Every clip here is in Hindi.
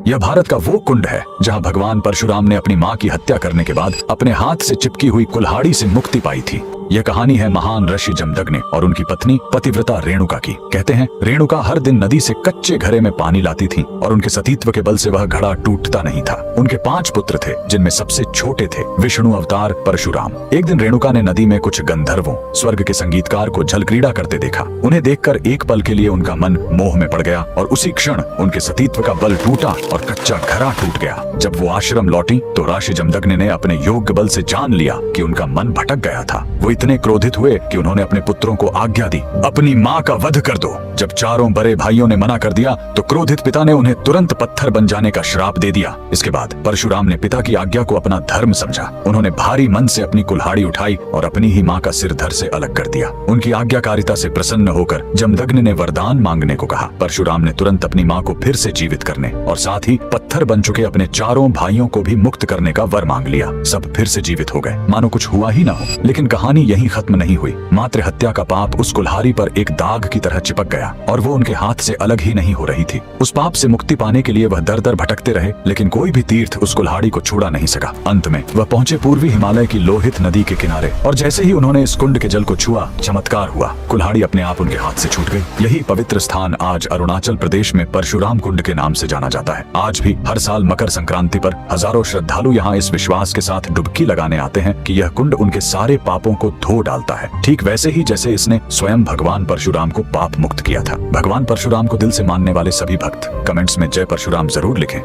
यह भारत का वो कुंड है जहां भगवान परशुराम ने अपनी मां की हत्या करने के बाद अपने हाथ से चिपकी हुई कुल्हाड़ी से मुक्ति पाई थी। यह कहानी है महान ऋषि जमदग्नि और उनकी पत्नी पतिव्रता रेणुका की। कहते हैं रेणुका हर दिन नदी से कच्चे घड़े में पानी लाती थी और उनके सतीत्व के बल से वह घड़ा टूटता नहीं था। उनके 5 पुत्र थे जिनमें सबसे छोटे थे विष्णु अवतार परशुराम। एक दिन रेणुका ने नदी में कुछ गंधर्वों स्वर्ग के संगीतकार को जल क्रीड़ा करते देखा। उन्हें देखकर एक पल के लिए उनका मन मोह में पड़ गया और उसी क्षण उनके सतीत्व का बल टूटा और कच्चा घड़ा टूट गया। जब वो आश्रम लौटी तो ऋषि जमदग्नि ने अपने योग्य बल से जान लिया कि उनका मन भटक गया था। वो इतने क्रोधित हुए कि उन्होंने अपने पुत्रों को आज्ञा दी, अपनी मां का वध कर दो। जब चारों बड़े भाइयों ने मना कर दिया तो क्रोधित पिता ने उन्हें तुरंत पत्थर बन जाने का श्राप दे दिया। इसके बाद परशुराम ने पिता की आज्ञा को अपना धर्म समझा। उन्होंने भारी मन से अपनी कुल्हाड़ी उठाई और अपनी ही मां का सिर धड़ से अलग कर दिया। उनकी आज्ञाकारिता से प्रसन्न होकर जमदग्नि ने वरदान मांगने को कहा। परशुराम ने तुरंत अपनी मां को फिर से जीवित करने और साथ ही पत्थर बन चुके अपने चारों भाइयों को भी मुक्त करने का वर मांग लिया। सब फिर से जीवित हो गए, मानो कुछ हुआ ही ना हो। लेकिन कहानी यहीं खत्म नहीं हुई। मातृ हत्या का पाप उस कुल्हाड़ी पर एक दाग की तरह चिपक गया और वो उनके हाथ से अलग ही नहीं हो रही थी। उस पाप से मुक्ति पाने के लिए वह दर दर भटकते रहे, लेकिन कोई भी तीर्थ उस कुल्हाड़ी को छुड़ा नहीं सका। अंत में वह पहुंचे पूर्वी हिमालय की लोहित नदी के किनारे और जैसे ही उन्होंने इस कुंड के जल को छुआ, चमत्कार हुआ। कुल्हाड़ी अपने आप उनके हाथ से छूट गई। यही पवित्र स्थान आज अरुणाचल प्रदेश में परशुराम कुंड के नाम से जाना जाता है। आज भी हर साल मकर संक्रांति पर हजारों श्रद्धालु यहाँ इस विश्वास के साथ डुबकी लगाने आते हैं कि यह कुंड उनके सारे पापों को धो डालता है, ठीक वैसे ही जैसे इसने स्वयं भगवान परशुराम को पाप मुक्त किया था। भगवान परशुराम को दिल से मानने वाले सभी भक्त कमेंट्स में जय परशुराम जरूर लिखें।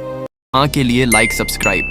के लिए लाइक सब्सक्राइब